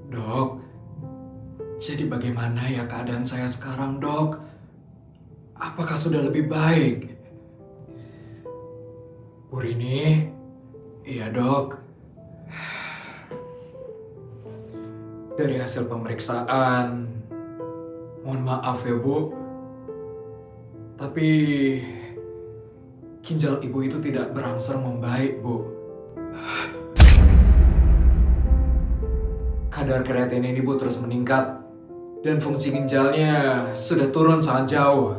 Dok, jadi bagaimana ya keadaan saya sekarang, Dok? Apakah sudah lebih baik? Bu Rini? Iya, Dok. Dari hasil pemeriksaan, mohon maaf ya, Bu. Tapi ginjal Ibu itu tidak berangsur membaik, Bu. Kadar kreatin Ibu terus meningkat dan fungsi ginjalnya sudah turun sangat jauh.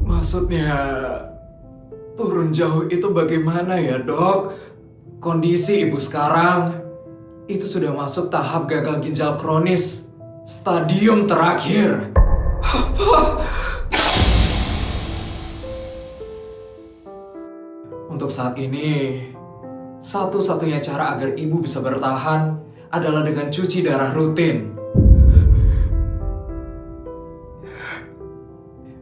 Maksudnya turun jauh itu bagaimana ya, Dok? Kondisi Ibu sekarang itu sudah masuk tahap gagal ginjal kronis, stadium terakhir. Apa? Untuk saat ini, satu-satunya cara agar Ibu bisa bertahan adalah dengan cuci darah rutin.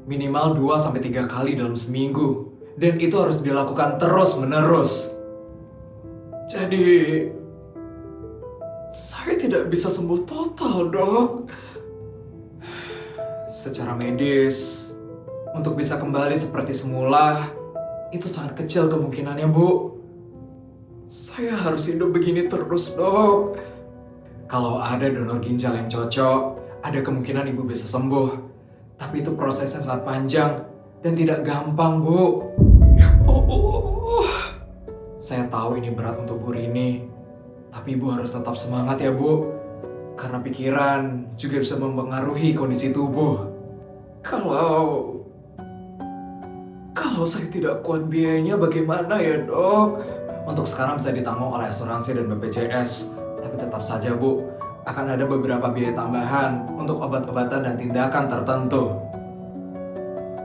Minimal 2-3 kali dalam seminggu. Dan itu harus dilakukan terus-menerus. Jadi, saya tidak bisa sembuh total, Dok. Secara medis, untuk bisa kembali seperti semula, itu sangat kecil kemungkinannya, Bu. Saya harus hidup begini terus, Dok. Kalau ada donor ginjal yang cocok, ada kemungkinan Ibu bisa sembuh. Tapi itu prosesnya sangat panjang dan tidak gampang, Bu. Ya Allah. Saya tahu ini berat untuk Bu Rini, tapi Ibu harus tetap semangat ya, Bu. Karena pikiran juga bisa mempengaruhi kondisi tubuh. Kalau saya tidak kuat biayanya bagaimana ya, Dok? Untuk sekarang bisa ditanggung oleh asuransi dan BPJS. Tapi tetap saja, Bu, akan ada beberapa biaya tambahan untuk obat-obatan dan tindakan tertentu.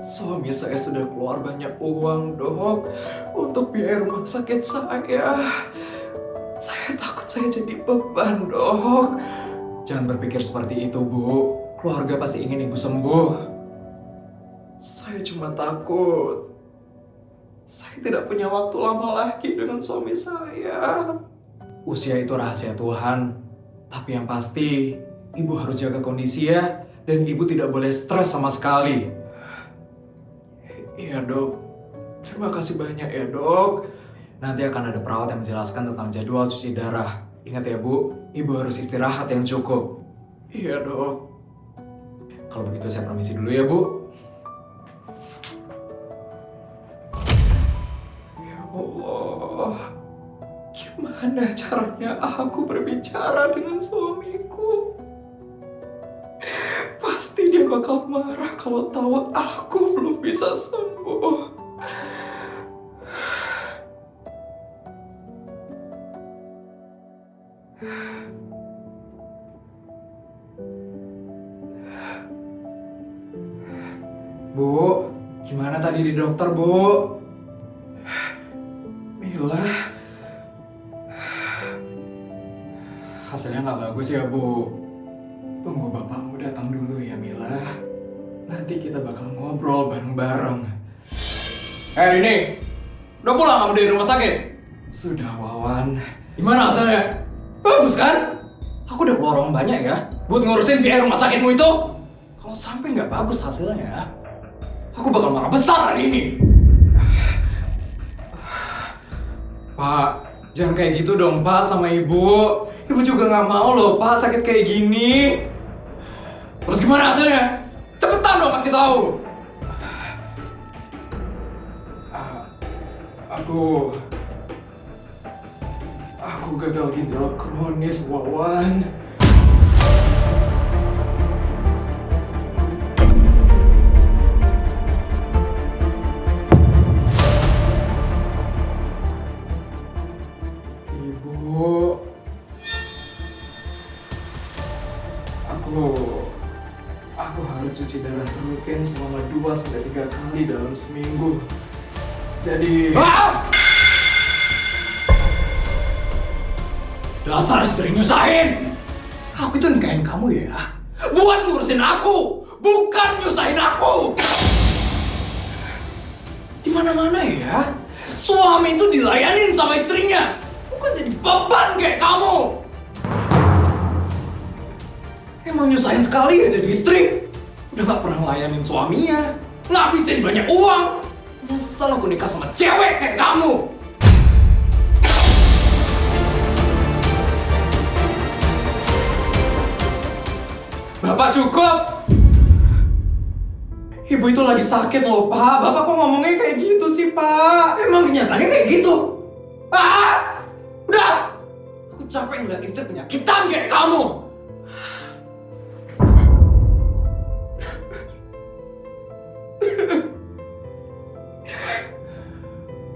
Suami saya sudah keluar banyak uang, Dok, untuk biaya rumah sakit saya. Saya takut saya jadi beban, Dok. Jangan berpikir seperti itu, Bu. Keluarga pasti ingin Ibu sembuh. Saya cuma takut saya tidak punya waktu lama lagi dengan suami saya. Usia itu rahasia Tuhan. Tapi yang pasti, Ibu harus jaga kondisi ya. Dan Ibu tidak boleh stres sama sekali. Iya, Dok. Terima kasih banyak ya, Dok. Nanti akan ada perawat yang menjelaskan tentang jadwal cuci darah. Ingat ya, Bu, Ibu harus istirahat yang cukup. Iya, Dok. Kalau begitu saya permisi dulu ya, Bu. Ya Allah. Gimana caranya aku berbicara dengan suamiku? Pasti dia bakal marah kalau tahu aku belum bisa sembuh. Bu, gimana tadi di dokter, Bu? Mila, hasilnya nggak bagus ya, Bu. Tunggu bapakmu datang dulu ya, Mila. Nanti kita bakal ngobrol bareng-bareng. Rini, udah pulang kamu dari rumah sakit? Sudah, Wawan. Gimana hasilnya? Bagus kan? Aku udah keluar uang banyak ya, buat ngurusin biaya rumah sakitmu itu. Kalau sampai nggak bagus hasilnya, aku bakal marah besar hari ini. Pak, jangan kayak gitu dong, Pak, sama Ibu. Ibu juga nggak mau loh, Pak, sakit kayak gini. Terus gimana hasilnya? Cepetan dong kasih tahu. Aku gagal ginjal kronis, Wawan. Ibu, aku harus cuci darah rutin selama 2-3 kali dalam seminggu. Jadi... Dasar istri nyusahin! Aku itu nikahin kamu ya, buat ngurusin aku, bukan nyusahin aku. Di mana-mana ya, suami itu dilayanin sama istrinya, bukan jadi beban kayak kamu. Emang nyusahin sekali ya jadi istri. Udah gak pernah ngelayanin suaminya, ngabisin banyak uang. Nyesel aku nikah sama cewek kayak kamu. Bapak cukup! Ibu itu lagi sakit loh, Pak. Bapak kok ngomongnya kayak gitu sih, Pak? Emang kenyataannya kayak gitu? Udah! Aku capek ngeliat istri penyakitan kayak kamu.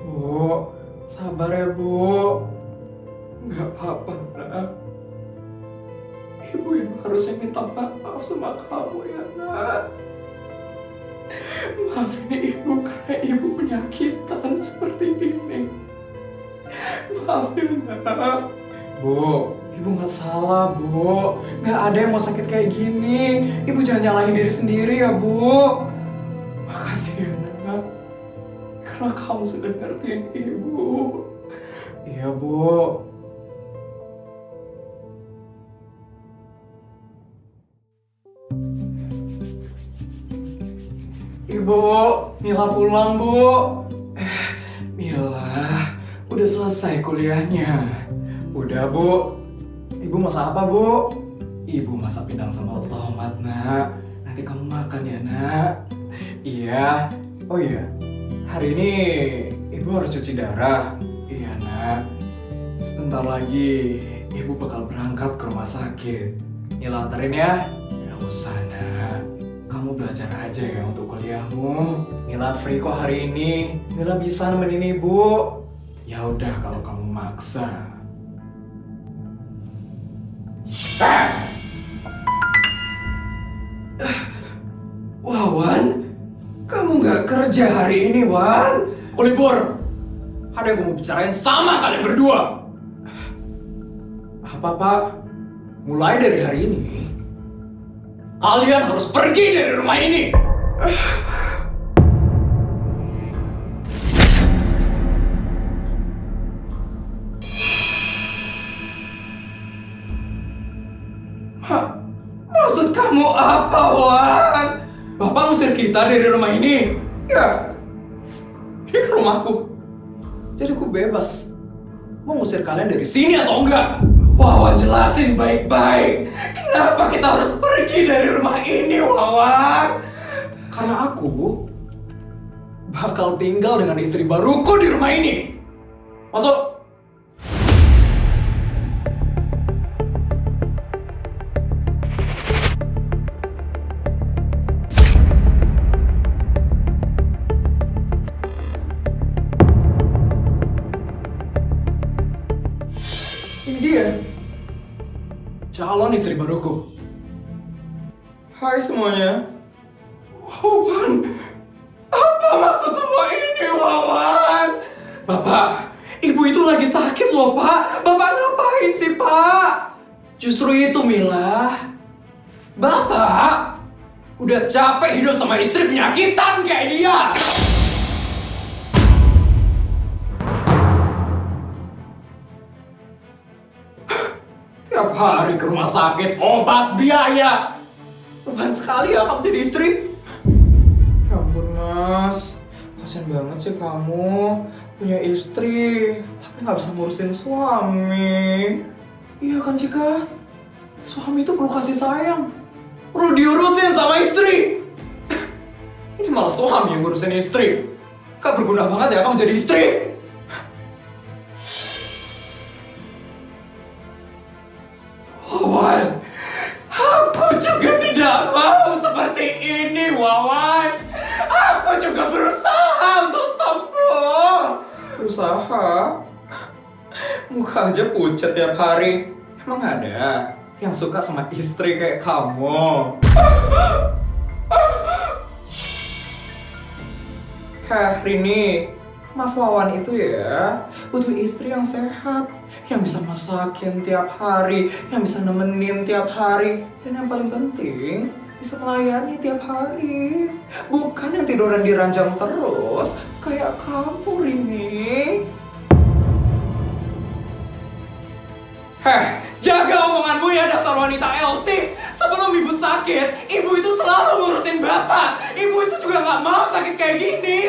Bu, sabar ya, Bu. Nggak apa-apa, nak. Ibu yang harusnya minta maaf sama kamu ya, nak. Maafin ibu karena ibu penyakitan seperti ini. Maafin, nak. Bu, ibu nggak salah, Bu. Nggak ada yang mau sakit kayak gini. Ibu jangan nyalahin diri sendiri ya, Bu. Makasih ya, nak. Karena kamu sudah ngertiin ibu. Iya, Bu. Ibu, Mila pulang, Bu. Mila, udah selesai kuliahnya. Udah, Bu. Ibu masak apa, Bu? Ibu masak pindang sama tomat, nak. Nanti kamu makan ya, nak. Iya. Oh iya, hari ini Ibu harus cuci darah. Iya, nak. Sebentar lagi Ibu bakal berangkat ke rumah sakit. Mila anterin ya? Gak usah, nak. Kamu belajar aja ya untuk kuliahmu. Mila free kok hari ini. Mila bisa nemenin Ibu. Ya udah kalau kamu maksa. Wah, Wan, kamu nggak kerja hari ini, Wan? Aku libur. Ada yang mau bicarain sama kalian berdua. Apa, Pak? Mulai dari hari ini, kalian harus pergi dari rumah ini. Maksud kamu apa, Wan? Bapak ngusir kita dari rumah ini? Ya, ini kan rumahku. Jadi aku bebas mau ngusir kalian dari sini atau enggak. Wawan, jelasin baik-baik. Kenapa kita harus pergi dari rumah ini, Wawan? Karena aku bakal tinggal dengan istri baruku di rumah ini. Masuk. Ini dia, calon istri baruku. Hai semuanya. Wawan, apa maksud semua ini, Wawan? Bapak, ibu itu lagi sakit loh, Pak. Bapak ngapain sih, Pak? Justru itu, Mila. Bapak udah capek hidup sama istri penyakitan kayak dia. Tiap hari ke rumah sakit, obat, biaya. Beban sekali ya kamu jadi istri. Ya ampun, Mas. Kasian banget sih kamu punya istri tapi nggak bisa ngurusin suami. Iya kan, Cika? Suami itu perlu kasih sayang, perlu diurusin sama istri. Ini malah suami yang ngurusin istri. Gak berguna banget ya kamu jadi istri. Wawan, aku juga tidak mau seperti ini, Wawan. Aku juga berusaha untuk sembuh. Berusaha? Muka aja pucat tiap hari. Emang ada yang suka sama istri kayak kamu? Rini, Mas Wawan itu ya butuh istri yang sehat, yang bisa masakin tiap hari, yang bisa nemenin tiap hari, dan yang paling penting bisa melayani tiap hari. Bukan yang tiduran di ranjang terus kayak kamu, Rini. Heh, jaga omonganmu ya dasar wanita LC. Sebelum ibu sakit, ibu itu selalu ngurusin bapak. Ibu itu juga gak mau sakit kayak gini.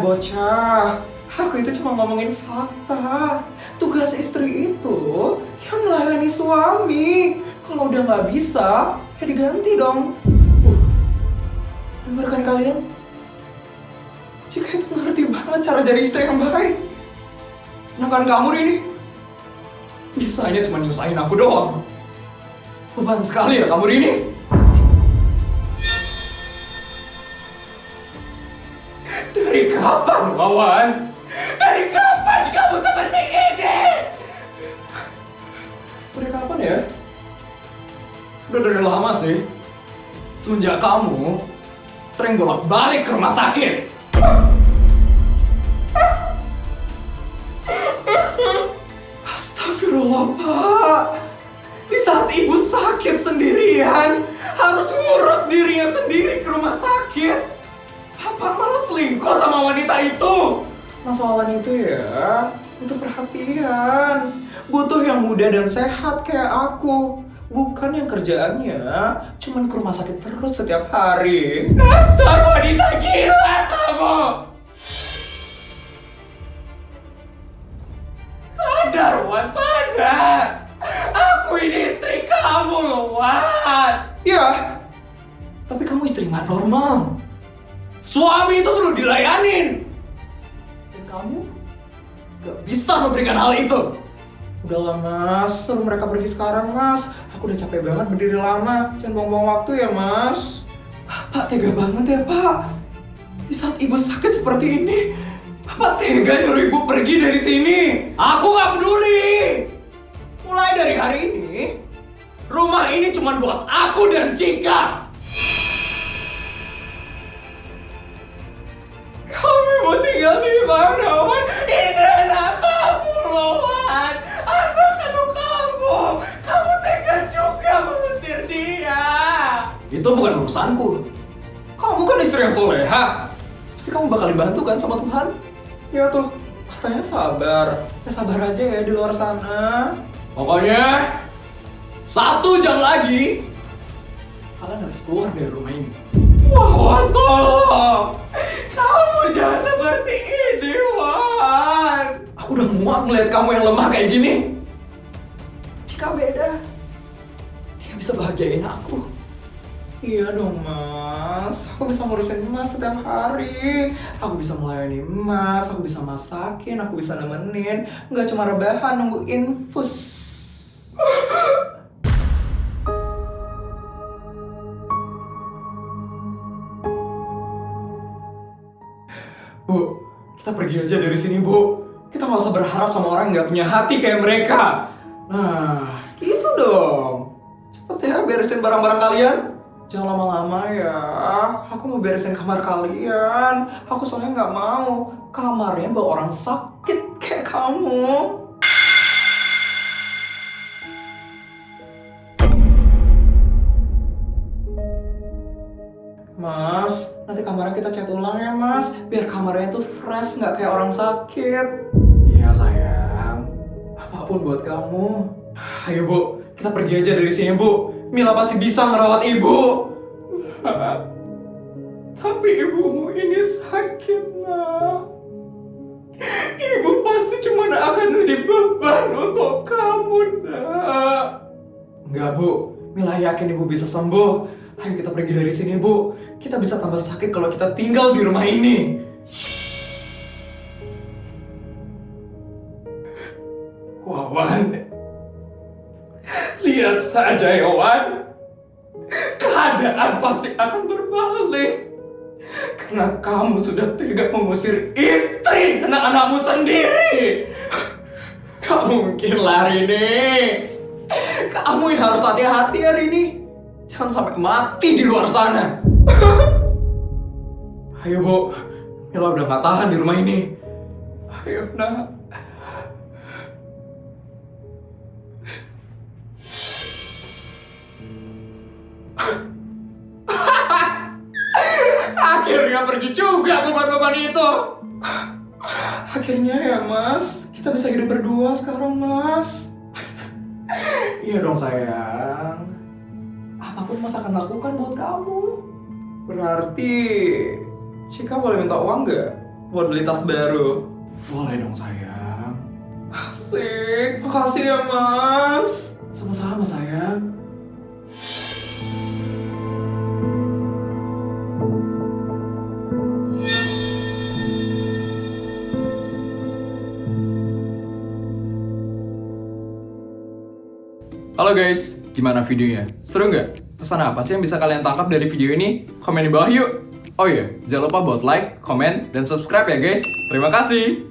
Bocah, aku itu cuma ngomongin fakta. Tugas istri itu yang melayani suami. Kalau udah gak bisa, ya diganti dong. Dengarkan kalian? Jika itu ngerti banget cara jadi istri yang baik. Sedangkan kamu, Rini, bisanya cuma nyusahin aku doang. Beban sekali ya kamu, Rini. Dari kapan, Wawan? Dari kapan kamu seperti ini? Dari kapan ya? Udah dari lama sih. Semenjak kamu sering bolak-balik ke rumah sakit. Astagfirullah, Pak. Di saat ibu sakit sendirian, harus ngurus dirinya sendiri ke rumah sakit, Bapak malah selingkuh sama wanita itu. Mas Wawan itu ya butuh perhatian, butuh yang muda dan sehat kayak aku, bukan yang kerjaannya cuman ke rumah sakit terus setiap hari. Dasar wanita gila kamu! Sadar, Wan, sadar! Aku ini istri kamu loh, Wan! Ya, tapi kamu istri nggak normal. Suami itu perlu dilayanin. Dan kamu gak bisa memberikan hal itu. Udahlah, Mas, suruh mereka pergi sekarang, Mas. Aku udah capek banget berdiri lama. Jangan buang-buang waktu ya, Mas. Bapak tega banget ya, Pak. Di saat ibu sakit seperti ini, Bapak tega nyuruh ibu pergi dari sini. Aku gak peduli. Mulai dari hari ini, rumah ini cuma buat aku dan Cika. Kamu mau tinggal di mana, Wan? Ini anak kamu loh, Wan. Anak kamu. Kamu tega juga mengusir dia. Itu bukan urusanku. Kamu kan istri yang soleha. Pasti kamu bakal dibantu kan sama Tuhan? Ya tuh, katanya sabar. Ya sabar aja ya di luar sana. Pokoknya 1 jam lagi kalian harus keluar dari rumah ini. Wah, tolong! Kamu jangan seperti ini, Wan! Aku udah muak melihat kamu yang lemah kayak gini. Jika beda, dia bisa bahagiain aku. Iya dong, Mas. Aku bisa ngurusin Mas setiap hari. Aku bisa melayani Mas, aku bisa masakin, aku bisa nemenin. Nggak cuma rebahan nunggu infus. Bu, kita pergi aja dari sini, Bu. Kita nggak usah berharap sama orang yang nggak punya hati kayak mereka. Nah, gitu dong. Cepet ya beresin barang-barang kalian. Jangan lama-lama ya. Aku mau beresin kamar kalian. Aku soalnya nggak mau kamarnya bawa orang sakit kayak kamu. Mas, nanti kamarnya kita cat ulang ya, Mas. Biar kamarnya tuh fresh, nggak kayak orang sakit. Iya, sayang. Apapun buat kamu. Ayo, Bu. Kita pergi aja dari sini, Bu. Mila pasti bisa ngerawat Ibu. Tapi ibumu ini sakit, Nak. Ibu pasti cuma akan jadi beban untuk kamu, Nak. Enggak, Bu. Mila yakin Ibu bisa sembuh. Ayo kita pergi dari sini, Bu. Kita bisa tambah sakit kalau kita tinggal di rumah ini. Wawan, lihat saja ya, Wan. Keadaan pasti akan berbalik. Karena kamu sudah tega mengusir istri dan anak-anakmu sendiri. Gak mungkin lari nih. Kamu yang harus hati-hati hari ini. Jangan sampai mati di luar sana. Ayo, Bu. Mila udah gak tahan di rumah ini. Ayo nak. Akhirnya pergi juga beban-beban itu. Akhirnya ya mas, kita bisa hidup berdua sekarang mas. Iya dong sayang. Apapun mas akan lakukan buat kamu. Berarti Cika boleh minta uang gak? Buat beli tas baru. Boleh dong sayang. Asik, makasih ya mas. Sama-sama sayang. Halo guys, gimana videonya? Seru nggak? Pesan apa sih yang bisa kalian tangkap dari video ini? Komen di bawah yuk! Oh iya, jangan lupa buat like, komen, dan subscribe ya guys. Terima kasih!